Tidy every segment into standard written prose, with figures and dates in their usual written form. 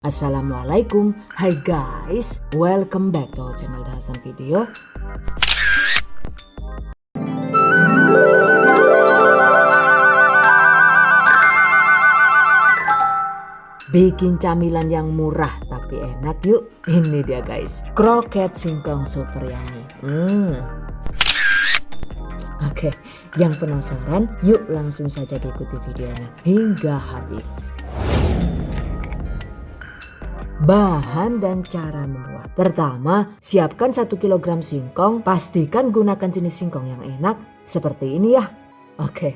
Assalamualaikum, hai guys, welcome back to our channel Hasan Video. Bikin camilan yang murah tapi enak yuk. Ini dia guys, kroket singkong super yummy. Oke, yang penasaran yuk langsung saja diikuti videonya hingga habis. Bahan dan cara membuat. Pertama, siapkan 1 kg singkong. Pastikan gunakan jenis singkong yang enak seperti ini ya. Oke,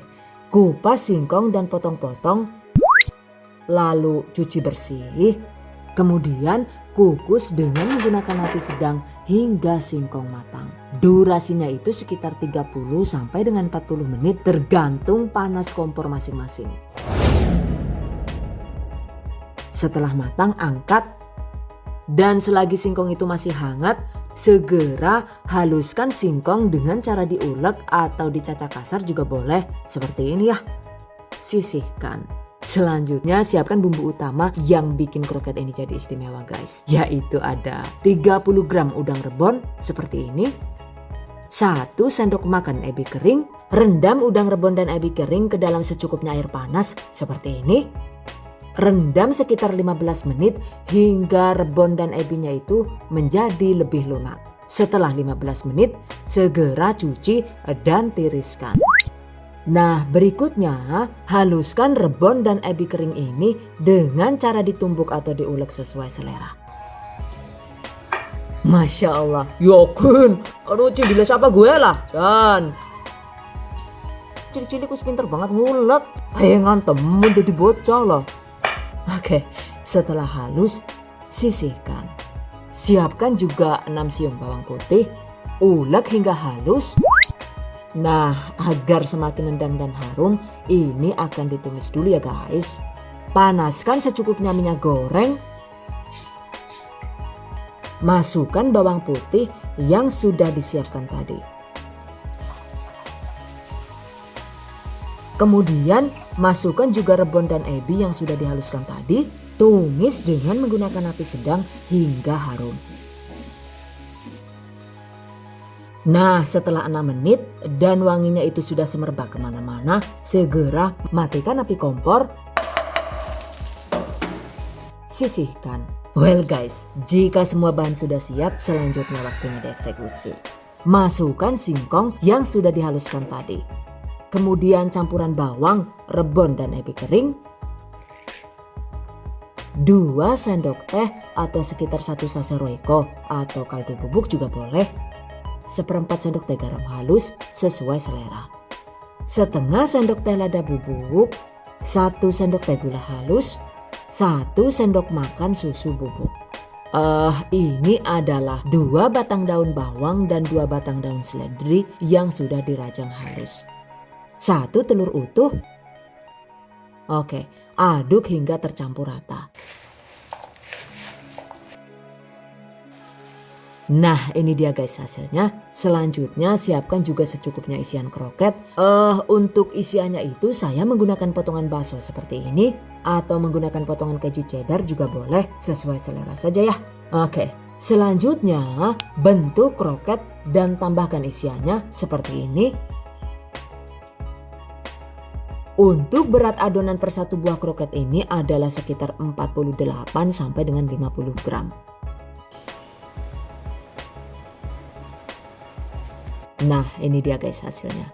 kupas singkong dan potong-potong. Lalu cuci bersih. Kemudian kukus dengan menggunakan api sedang hingga singkong matang. Durasinya itu sekitar 30 sampai dengan 40 menit tergantung panas kompor masing-masing. Setelah matang, angkat. Dan selagi singkong itu masih hangat, segera haluskan singkong dengan cara diulek atau dicacah kasar juga boleh. Seperti ini ya. Sisihkan. Selanjutnya siapkan bumbu utama yang bikin kroket ini jadi istimewa guys. Yaitu ada 30 gram udang rebon seperti ini. 1 sendok makan ebi kering. Rendam udang rebon dan ebi kering ke dalam secukupnya air panas seperti ini. Rendam sekitar 15 menit hingga rebon dan ebinya itu menjadi lebih lunak. Setelah 15 menit, segera cuci dan tiriskan. Nah, berikutnya haluskan rebon dan ebi kering ini dengan cara ditumbuk atau diulek sesuai selera. Masya Allah, yakin, aduh cili siapa gue lah, Jan. Cili-cili kus pinter banget ngulek, tayangan temen jadi bocah lah. Oke, setelah halus, sisihkan. Siapkan juga 6 siung bawang putih, ulek hingga halus. Nah, agar semakin nendang dan harum, ini akan ditumis dulu ya guys. Panaskan secukupnya minyak goreng. Masukkan bawang putih yang sudah disiapkan tadi. Kemudian masukkan juga rebon dan ebi yang sudah dihaluskan tadi. Tumis dengan menggunakan api sedang hingga harum. Nah, setelah 6 menit dan wanginya itu sudah semerbak kemana-mana, segera matikan api kompor. Sisihkan. Well guys, jika semua bahan sudah siap, selanjutnya waktunya dieksekusi. Masukkan singkong yang sudah dihaluskan tadi. Kemudian campuran bawang, rebon dan ebi kering. 2 sendok teh atau sekitar 1 sachet royco atau kaldu bubuk juga boleh. 1/4 sendok teh garam halus sesuai selera. Setengah sendok teh lada bubuk. 1 sendok teh gula halus. 1 sendok makan susu bubuk. Ini adalah 2 batang daun bawang dan 2 batang daun seledri yang sudah dirajang halus. 1 telur utuh. Oke, aduk hingga tercampur rata. Nah, ini dia guys hasilnya. Selanjutnya siapkan juga secukupnya isian kroket. Untuk isiannya itu saya menggunakan potongan bakso seperti ini atau menggunakan potongan keju cheddar juga boleh, sesuai selera saja ya. Oke, selanjutnya bentuk kroket dan tambahkan isiannya seperti ini. Untuk berat adonan per 1 buah kroket ini adalah sekitar 48 sampai dengan 50 gram. Nah, ini dia guys hasilnya.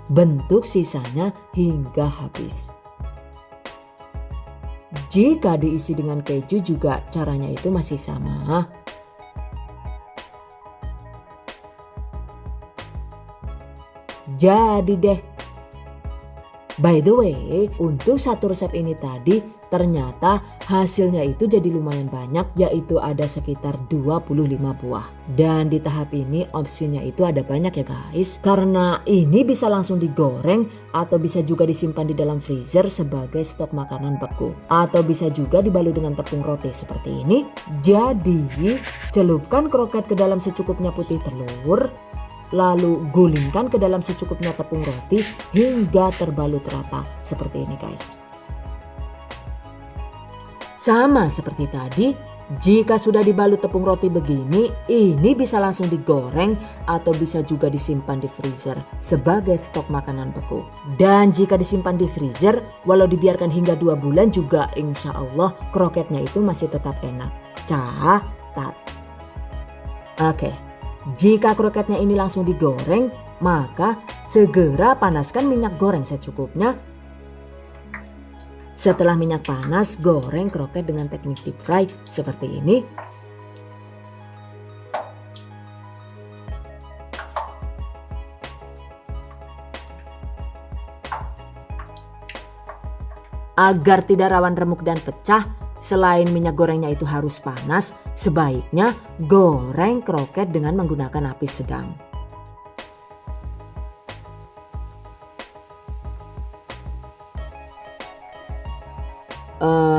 Bentuk sisanya hingga habis. Jika diisi dengan keju juga caranya itu masih sama. Jadi deh. By the way, untuk satu resep ini tadi ternyata hasilnya itu jadi lumayan banyak, yaitu ada sekitar 25 buah. Dan di tahap ini opsinya itu ada banyak ya guys. Karena ini bisa langsung digoreng atau bisa juga disimpan di dalam freezer sebagai stok makanan beku. Atau bisa juga dibalut dengan tepung roti seperti ini. Jadi celupkan kroket ke dalam secukupnya putih telur. Lalu gulingkan ke dalam secukupnya tepung roti hingga terbalut rata seperti ini guys. Sama seperti tadi, jika sudah dibalut tepung roti begini, ini bisa langsung digoreng atau bisa juga disimpan di freezer sebagai stok makanan beku. Dan jika disimpan di freezer, walau dibiarkan hingga 2 bulan juga insya Allah kroketnya itu masih tetap enak. Catat. Oke, jika kroketnya ini langsung digoreng, maka segera panaskan minyak goreng secukupnya. Setelah minyak panas, goreng kroket dengan teknik deep fry seperti ini. Agar tidak rawan remuk dan pecah, selain minyak gorengnya itu harus panas, sebaiknya goreng kroket dengan menggunakan api sedang.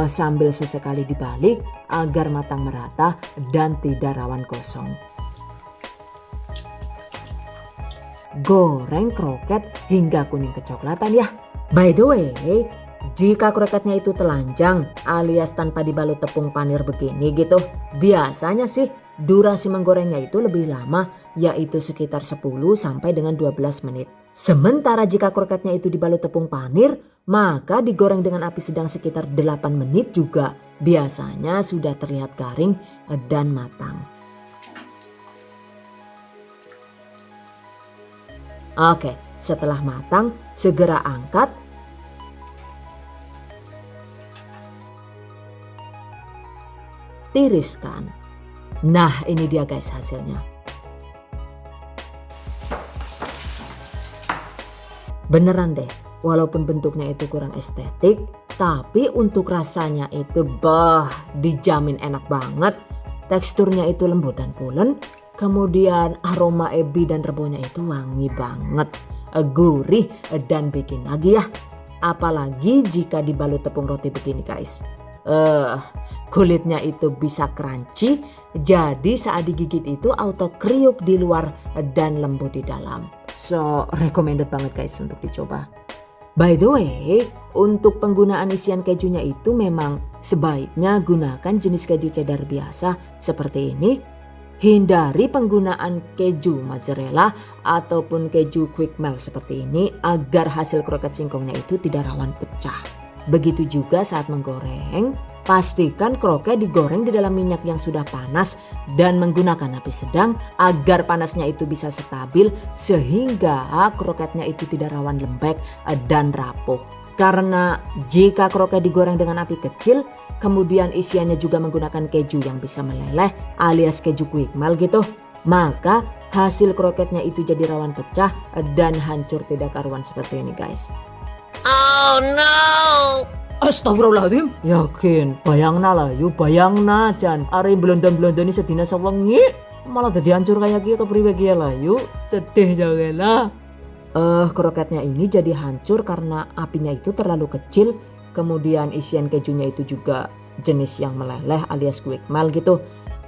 Sambil sesekali dibalik agar matang merata dan tidak rawan gosong. Goreng kroket hingga kuning kecoklatan ya. By the way, jika kroketnya itu telanjang alias tanpa dibalut tepung panir begini gitu, biasanya sih durasi menggorengnya itu lebih lama, yaitu sekitar 10 sampai dengan 12 menit. Sementara jika kroketnya itu dibalut tepung panir, maka digoreng dengan api sedang sekitar 8 menit juga biasanya sudah terlihat garing dan matang. Oke, setelah matang segera angkat. Tiriskan. Nah, ini dia guys hasilnya. Beneran deh, walaupun bentuknya itu kurang estetik, tapi untuk rasanya itu dijamin enak banget. Teksturnya itu lembut dan pulen, kemudian aroma ebi dan rebonnya itu wangi banget, gurih dan bikin lagi ya. Apalagi jika dibalut tepung roti begini guys. Kulitnya itu bisa crunchy, jadi saat digigit itu auto kriuk di luar dan lembut di dalam. So recommended banget guys untuk dicoba. By the way, untuk penggunaan isian kejunya itu memang sebaiknya gunakan jenis keju cheddar biasa seperti ini. Hindari penggunaan keju mozzarella ataupun keju quick melt seperti ini agar hasil kroket singkongnya itu tidak rawan pecah. Begitu juga saat menggoreng, pastikan kroket digoreng di dalam minyak yang sudah panas dan menggunakan api sedang agar panasnya itu bisa stabil sehingga kroketnya itu tidak rawan lembek dan rapuh. Karena jika kroket digoreng dengan api kecil, kemudian isiannya juga menggunakan keju yang bisa meleleh alias keju quick melt gitu, maka hasil kroketnya itu jadi rawan pecah dan hancur tidak karuan seperti ini guys. Oh no! Astagfirullahaladzim. Yakin, bayangna lah yuk, bayangna Jan. Ari belondon-belondoni sedina sewengi malah jadi hancur kayak gini kepriwe kia lah yuk. Sedih jangan lah. Kroketnya ini jadi hancur karena apinya itu terlalu kecil. Kemudian isian kejunya itu juga jenis yang meleleh alias quick melt gitu.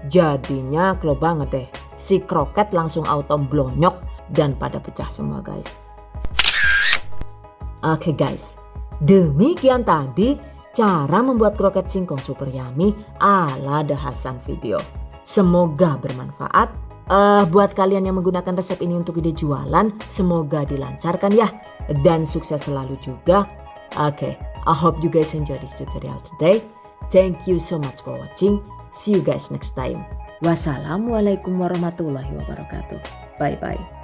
Jadinya klo banget deh. Si kroket langsung auto blonyok dan pada pecah semua guys. Oke guys, demikian tadi cara membuat kroket singkong super yummy ala The Hasan video. Semoga bermanfaat. Buat kalian yang menggunakan resep ini untuk ide jualan, semoga dilancarkan ya dan sukses selalu juga. Oke, I hope you guys enjoy this tutorial today. Thank you so much for watching. See you guys next time. Wassalamualaikum warahmatullahi wabarakatuh. Bye bye.